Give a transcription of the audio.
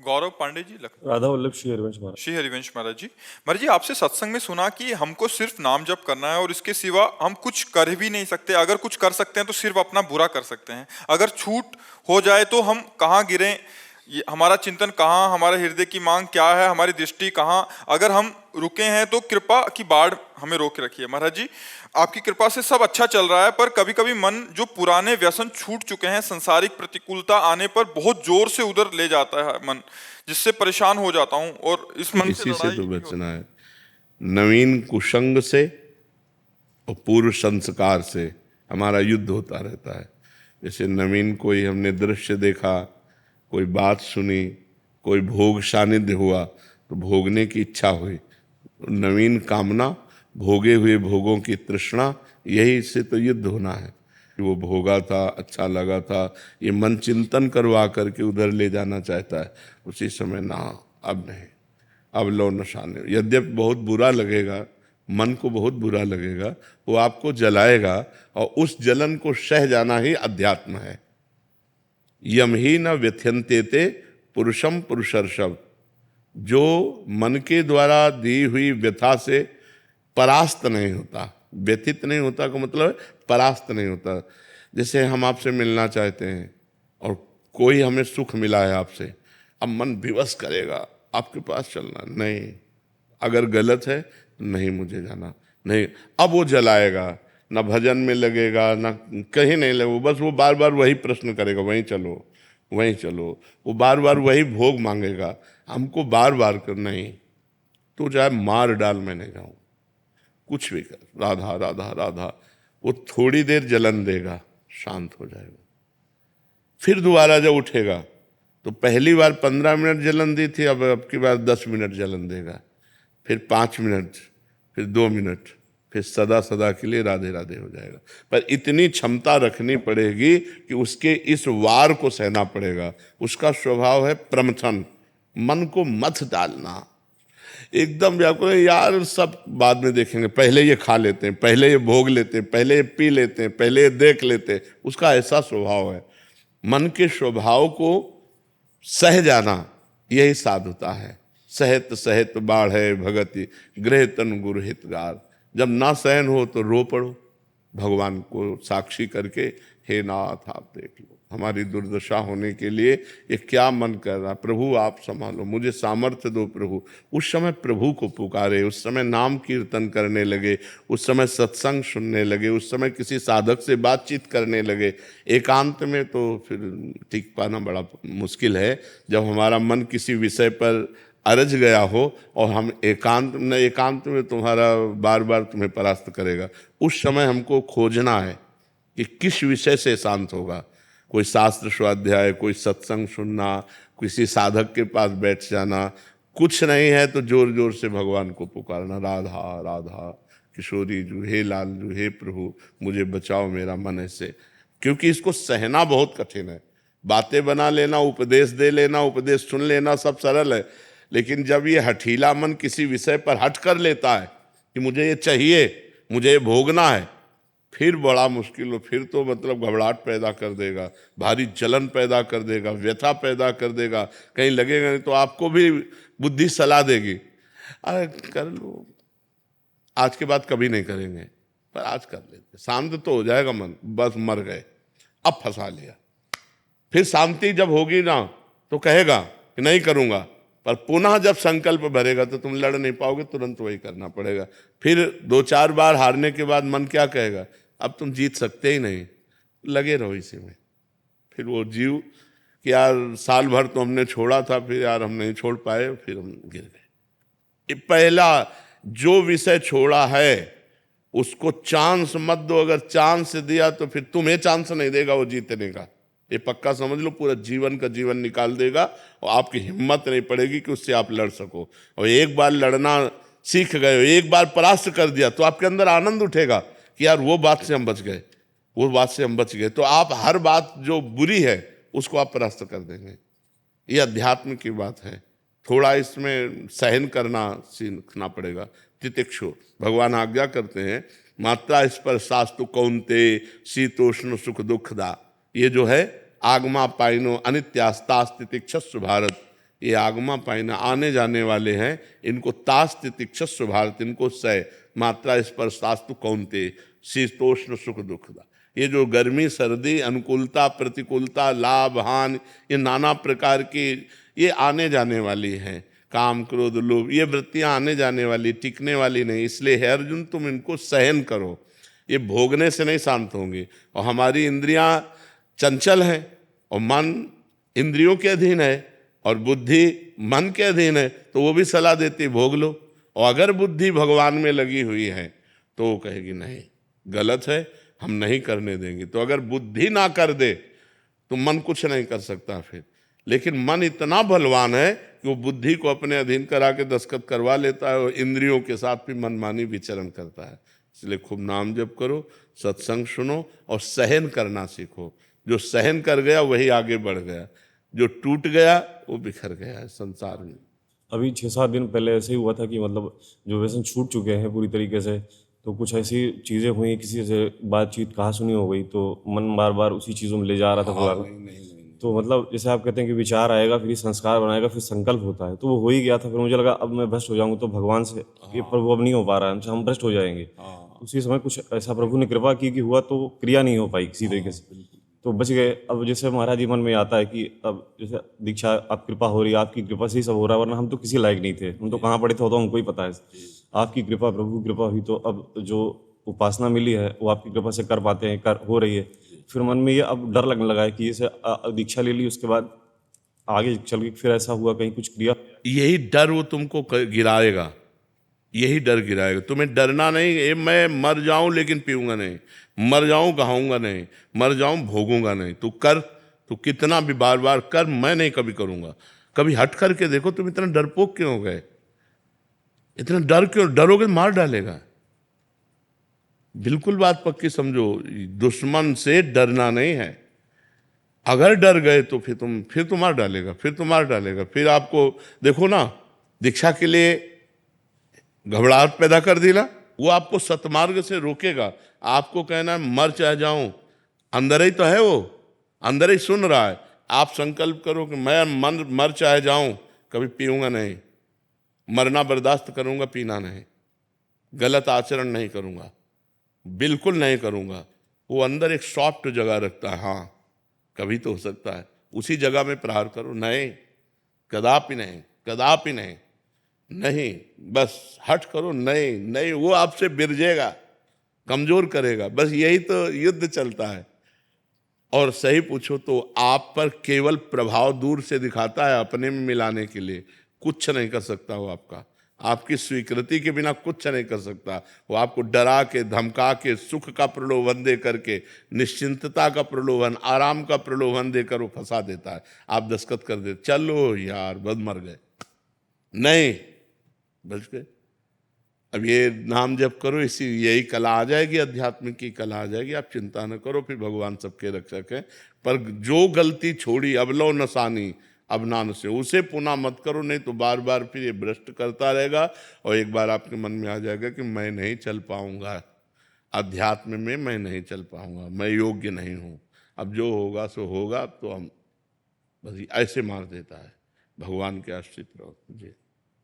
गौरव पांडे जी, लखनऊ। राधा वल्लभ श्री हरिवंश महाराज। श्री हरिवंश महाराज जी। महाराज जी, आपसे सत्संग में सुना कि हमको सिर्फ नाम जप करना है और इसके सिवा हम कुछ कर भी नहीं सकते। अगर कुछ कर सकते हैं तो सिर्फ अपना बुरा कर सकते हैं। अगर छूट हो जाए तो हम कहाँ गिरें, हमारा चिंतन कहाँ, हमारे हृदय की मांग क्या है, हमारी दृष्टि कहाँ। अगर हम रुके हैं तो कृपा की बाढ़ हमें रोक रखिए। महाराज जी, आपकी कृपा से सब अच्छा चल रहा है, पर कभी कभी मन जो पुराने व्यसन छूट चुके हैं, संसारिक प्रतिकूलता आने पर बहुत जोर से उधर ले जाता है मन, जिससे परेशान हो जाता हूँ और इस मन इसी से लड़ाई तो भी बचना है। नवीन कुसंग से और पूर्व संस्कार से हमारा युद्ध होता रहता है। जैसे नवीन कोई हमने दृश्य देखा, कोई बात सुनी, कोई भोग सानिध्य हुआ तो भोगने की इच्छा हुई। नवीन कामना, भोगे हुए भोगों की तृष्णा, यही से तो युद्ध होना है। वो भोगा था, अच्छा लगा था, ये मन चिंतन करवा करके उधर ले जाना चाहता है। उसी समय ना, अब नहीं, अब लो नशा नहीं। यद्यपि बहुत बुरा लगेगा, मन को बहुत बुरा लगेगा, वो आपको जलाएगा और उस जलन को सह जाना ही अध्यात्म है। यम ही न व्यथ्यन्ते ते पुरुषम पुरुषर्षभ। जो मन के द्वारा दी हुई व्यथा से परास्त नहीं होता, व्यथित नहीं होता का मतलब परास्त नहीं होता। जैसे हम आपसे मिलना चाहते हैं और कोई हमें सुख मिला है आपसे, अब मन विवश करेगा आपके पास चलना नहीं, अगर गलत है नहीं मुझे जाना नहीं, अब वो जलाएगा, ना भजन में लगेगा ना कहीं नहीं लगेगा, बस वो बार बार वही प्रश्न करेगा, वहीं चलो वहीं चलो, वो बार बार वही भोग मांगेगा हमको बार बार कर। नहीं, तो चाहे मार डाल मैं नहीं जाऊँ, कुछ भी कर, राधा राधा राधा। वो थोड़ी देर जलन देगा, शांत हो जाएगा। फिर दोबारा जब उठेगा तो पहली बार 15 मिनट जलन दी थी, अब की बार 10 मिनट जलन देगा, फिर 5 मिनट, फिर 2 मिनट, फिर सदा सदा के लिए राधे राधे हो जाएगा। पर इतनी क्षमता रखनी पड़ेगी कि उसके इस वार को सहना पड़ेगा। उसका स्वभाव है प्रमथन, मन को मथ डालना, एकदम व्याकुल, यार सब बाद में देखेंगे, पहले ये खा लेते हैं, पहले ये भोग लेते हैं, पहले ये पी लेते हैं, पहले ये देख लेते हैं। उसका ऐसा स्वभाव है। मन के स्वभाव को सह जाना यही साधुता है। सहत सहत बाढ़ भगति गृह तन गुरु हितगार। जब ना सहन हो तो रो पड़ो, भगवान को साक्षी करके, हे नाथ आप देख लो हमारी दुर्दशा होने के लिए ये क्या मन कर रहा, प्रभु आप संभालो, मुझे सामर्थ्य दो प्रभु। उस समय प्रभु को पुकारे, उस समय नाम कीर्तन करने लगे, उस समय सत्संग सुनने लगे, उस समय किसी साधक से बातचीत करने लगे। एकांत में तो फिर टिक पाना बड़ा मुश्किल है। जब हमारा मन किसी विषय पर अरज गया हो और हम एकांत में तुम्हारा बार बार तुम्हें परास्त करेगा, उस समय हमको खोजना है कि किस विषय से शांत होगा। कोई शास्त्र स्वाध्याय, कोई सत्संग सुनना, किसी साधक के पास बैठ जाना, कुछ नहीं है तो जोर जोर से भगवान को पुकारना, राधा राधा किशोरी जू, हे लाल जू, हे प्रभु मुझे बचाओ मेरा मन ऐसे। क्योंकि इसको सहना बहुत कठिन है। बातें बना लेना, उपदेश दे लेना, उपदेश सुन लेना सब सरल है, लेकिन जब ये हठीला मन किसी विषय पर हट कर लेता है कि मुझे ये चाहिए, मुझे ये भोगना है, फिर बड़ा मुश्किल हो। फिर तो मतलब घबराहट पैदा कर देगा, भारी जलन पैदा कर देगा, व्यथा पैदा कर देगा। कहीं लगेगा नहीं तो आपको भी बुद्धि सलाह देगी, अरे कर लो, आज के बाद कभी नहीं करेंगे, पर आज कर लेते, शांत तो हो जाएगा मन, बस मर गए, अब फंसा लिया। फिर शांति जब होगी ना तो कहेगा कि नहीं करूँगा, पर पुनः जब संकल्प भरेगा तो तुम लड़ नहीं पाओगे, तुरंत वही करना पड़ेगा। फिर 2-4 बार हारने के बाद मन क्या कहेगा, अब तुम जीत सकते ही नहीं, लगे रहो इसी में। फिर वो जीव कि यार साल भर तो हमने छोड़ा था, फिर यार हम नहीं छोड़ पाए, फिर हम गिर गए। पहला जो विषय छोड़ा है उसको चांस मत दो। अगर चांस दिया तो फिर तुम्हें चांस नहीं देगा वो जीतने का, ये पक्का समझ लो। पूरा जीवन का जीवन निकाल देगा और आपकी हिम्मत नहीं पड़ेगी कि उससे आप लड़ सको। और एक बार लड़ना सीख गए, एक बार परास्त कर दिया तो आपके अंदर आनंद उठेगा कि यार वो बात से हम बच गए, वो बात से हम बच गए। तो आप हर बात जो बुरी है उसको आप परास्त कर देंगे। ये अध्यात्म की बात है। थोड़ा इसमें सहन करना सीखना पड़ेगा। तितिक्षु भगवान आज्ञा करते हैं, मात्रा स्पर्शास्तु कौन्ते शीतोष्ण सुख दुखदा। ये जो है आगमा पाइनो अनित्यास्तास्तितिक्षस्व भारत, ये आगमा पाइना आने जाने वाले हैं, इनको तास्त तितिक्षस्व भारत, इनको सह मात्रा स्पर्शास्तु कौनते शीतोष्ण सुख दुखदा। ये जो गर्मी सर्दी अनुकूलता प्रतिकूलता लाभ हानि ये नाना प्रकार की ये आने जाने वाली हैं, काम क्रोध लोभ ये वृत्तियां आने जाने वाली टिकने वाली नहीं, इसलिए हे अर्जुन तुम इनको सहन करो, ये भोगने से नहीं शांत होंगे। और हमारी इंद्रियां चंचल हैं और मन इंद्रियों के अधीन है और बुद्धि मन के अधीन है, तो वो भी सलाह देती भोग लो। और अगर बुद्धि भगवान में लगी हुई है तो वो कहेगी नहीं गलत है, हम नहीं करने देंगे। तो अगर बुद्धि ना कर दे तो मन कुछ नहीं कर सकता फिर, लेकिन मन इतना बलवान है कि वो बुद्धि को अपने अधीन करा के दस्तखत करवा लेता है और इंद्रियों के साथ भी मनमानी विचरण करता है। इसलिए खूब नाम जप करो, सत्संग सुनो और सहन करना सीखो। जो सहन कर गया वही आगे बढ़ गया, जो टूट गया वो बिखर गया है संसार में। अभी 6-7 दिन पहले ऐसे ही हुआ था कि मतलब जो व्यसन छूट चुके हैं पूरी तरीके से, तो कुछ ऐसी चीज़ें हुई, किसी से बातचीत कहा सुनी हो गई, तो मन बार बार उसी चीज़ों में ले जा रहा था पूरा। तो मतलब जैसे आप कहते हैं कि विचार आएगा फिर संस्कार बनाएगा फिर संकल्प होता है, तो वो हो ही गया था। फिर मुझे लगा अब मैं भ्रष्ट हो जाऊंगा तो भगवान से ये प्रभु अब नहीं हो पा रहा है हमसे, हम भ्रष्ट हो जाएंगे। उसी समय कुछ ऐसा प्रभु ने कृपा की कि हुआ तो क्रिया नहीं हो पाई किसी तरीके से, तो बच गए। अब जैसे महाराज जी मन में आता है कि अब जैसे दीक्षा आप कृपा हो रही है, आपकी कृपा से ही सब हो रहा है, वरना हम तो किसी लायक नहीं थे, हम तो कहाँ पड़े थे वो तो हमको ही पता है। आपकी कृपा प्रभु कृपा हुई तो अब जो उपासना मिली है वो आपकी कृपा से कर पाते हैं, कर हो रही है। फिर मन में ये अब डर लगने लगा है कि जैसे दीक्षा ले ली उसके बाद आगे चल के फिर ऐसा हुआ कहीं कुछ क्रिया। यही डर वो तुमको गिराएगा, यही डर गिराएगा। तुम्हें डरना नहीं, ये मैं मर जाऊं लेकिन पीऊंगा नहीं, मर जाऊं कहाऊंगा नहीं, मर जाऊं भोगूंगा नहीं। तू कर, तू कितना भी बार बार कर, मैं नहीं कभी करूंगा। कभी हट करके देखो तुम इतना डरपोक क्यों हो गए, इतना डर क्यों, डरोगे मार डालेगा। बिल्कुल बात पक्की समझो, दुश्मन से डरना नहीं है। अगर डर गए तो फिर तो मार डालेगा, फिर तो मार डालेगा। फिर आपको देखो ना, दीक्षा के लिए घबराहट पैदा कर दी ना, वो आपको सतमार्ग से रोकेगा। आपको कहना है मर चाहे जाऊं, अंदर ही तो है वो, अंदर ही सुन रहा है। आप संकल्प करो कि मैं मर चाहे जाऊं, कभी पीऊंगा नहीं, मरना बर्दाश्त करूंगा, पीना नहीं, गलत आचरण नहीं करूंगा, बिल्कुल नहीं करूंगा। वो अंदर एक सॉफ्ट जगह रखता है, हाँ कभी तो हो सकता है, उसी जगह में प्रहार करो। नहीं, कदापि नहीं, कदापि नहीं, नहीं, बस हट करो। नहीं नहीं, वो आपसे बिरजेगा, कमजोर करेगा। बस यही तो युद्ध चलता है। और सही पूछो तो आप पर केवल प्रभाव दूर से दिखाता है, अपने में मिलाने के लिए कुछ नहीं कर सकता। वो आपकी स्वीकृति के बिना कुछ नहीं कर सकता। वो आपको डरा के धमका के सुख का प्रलोभन दे करके, निश्चिंतता का प्रलोभन, आराम का प्रलोभन देकर वो फंसा देता है। आप दस्तखत कर देते, चलो यार बद मर गए, नहीं बच गए। अब ये नाम जप करो, इसी यही कला आ जाएगी, अध्यात्म की कला आ जाएगी। आप चिंता न करो, फिर भगवान सबके रक्षक है। पर जो गलती छोड़ी अब लो नसानी अब नान से, उसे पुनः मत करो, नहीं तो बार बार फिर ये भ्रष्ट करता रहेगा। और एक बार आपके मन में आ जाएगा कि मैं नहीं चल पाऊंगा अध्यात्म में, मैं नहीं चल पाऊंगा, मैं योग्य नहीं हूँ, अब जो होगा सो होगा। तो हम बस ऐसे मार देता है। भगवान के आश्रित रहो जी।